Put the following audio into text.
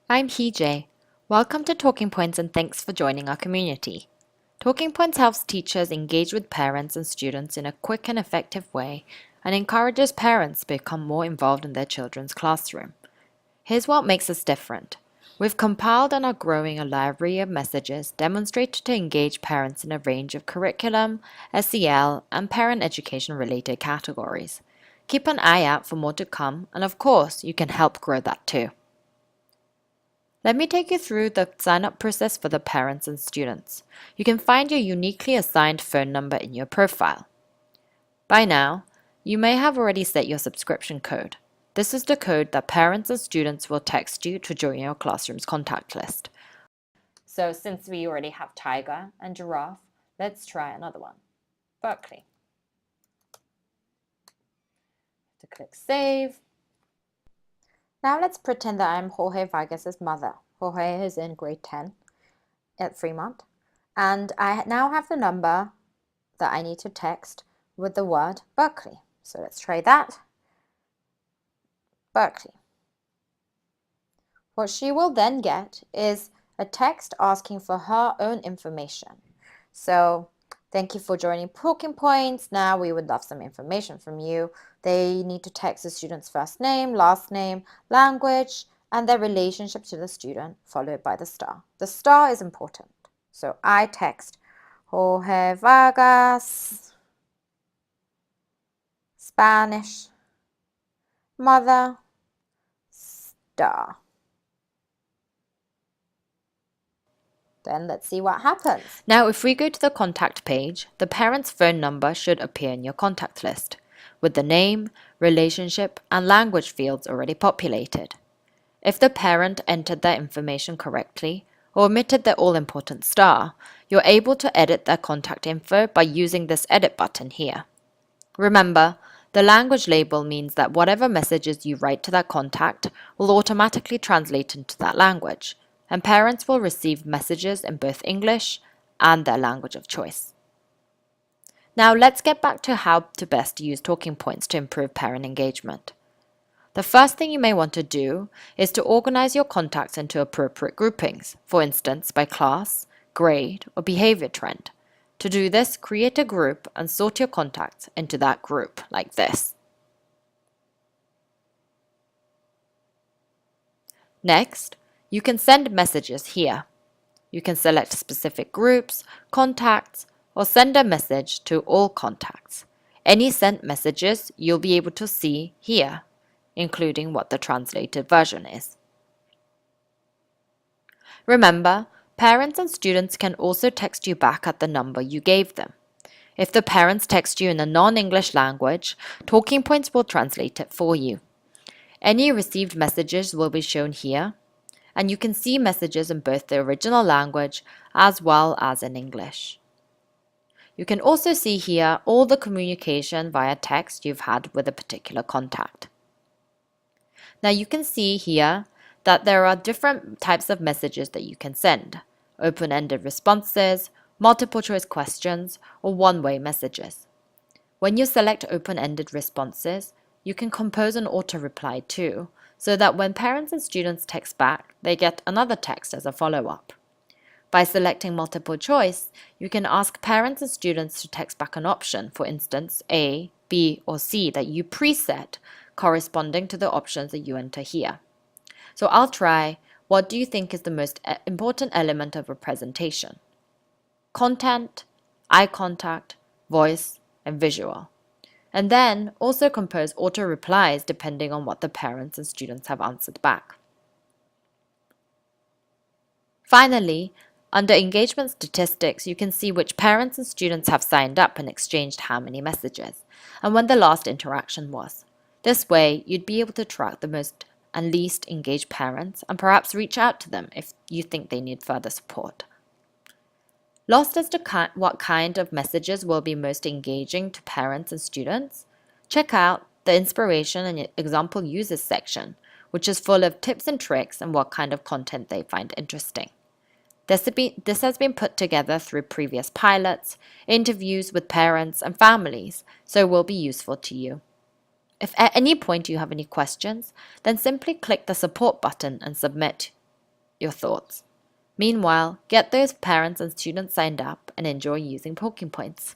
I'm Hee. Welcome to Talking Points and thanks for joining our community. Talking Points helps teachers engage with parents and students in a quick and effective way and encourages parents to become more involved in their children's classroom. Here's what makes us different. We've compiled and are growing a library of messages demonstrated to engage parents in a range of curriculum, SEL, and parent education related categories. Keep an eye out for more to come, and of course, you can help grow that too. Let me take you through the sign-up process for the parents and students. You can find your uniquely assigned phone number in your profile. By now, you may have already set your subscription code. This is the code that parents and students will text you to join your classroom's contact list. So since we already have tiger and giraffe, let's try another one. Berkeley. To click save. Now let's pretend that I'm Jorge Vargas's mother. Jorge is in grade 10 at Fremont. And I now have the number that I need to text with the word Berkeley. So let's try that. Berkeley. What she will then get is a text asking for her own information. So thank you for joining Talking Points. Now we would love some information from you. They need to text the student's first name, last name, language, and their relationship to the student, followed by the star. The star is important. So I text Jorge Vargas, Spanish, mother, star. Then let's see what happens. Now, if we go to the contact page, the parent's phone number should appear in your contact list, with the name, relationship, and language fields already populated. If the parent entered their information correctly, or omitted the all-important star, you're able to edit their contact info by using this edit button here. Remember, the language label means that whatever messages you write to that contact will automatically translate into that language, and parents will receive messages in both English and their language of choice. Now let's get back to how to best use talking points to improve parent engagement. The first thing you may want to do is to organize your contacts into appropriate groupings, for instance by class, grade, or behavior trend. To do this, create a group and sort your contacts into that group, like this. Next, you can send messages here. You can select specific groups, contacts, or send a message to all contacts. Any sent messages you'll be able to see here, including what the translated version is. Remember, parents and students can also text you back at the number you gave them. If the parents text you in a non-English language, Talking Points will translate it for you. Any received messages will be shown here, and you can see messages in both the original language as well as in English. You can also see here all the communication via text you've had with a particular contact. Now you can see here that there are different types of messages that you can send: open-ended responses, multiple choice questions, or one-way messages. When you select open-ended responses, you can compose an auto-reply too, so that when parents and students text back, they get another text as a follow-up. By selecting multiple choice, you can ask parents and students to text back an option, for instance, A, B, or C that you preset, corresponding to the options that you enter here. So I'll try, what do you think is the most important element of a presentation? Content, eye contact, voice, and visual. And then also compose auto replies depending on what the parents and students have answered back. Finally, under engagement statistics, you can see which parents and students have signed up and exchanged how many messages, and when the last interaction was. This way, you'd be able to track the most and least engaged parents and perhaps reach out to them if you think they need further support. Lost as to what kind of messages will be most engaging to parents and students? Check out the Inspiration and Example Users section, which is full of tips and tricks and what kind of content they find interesting. This has been put together through previous pilots, interviews with parents and families, so will be useful to you. If at any point you have any questions, then simply click the support button and submit your thoughts. Meanwhile, get those parents and students signed up and enjoy using Talking Points.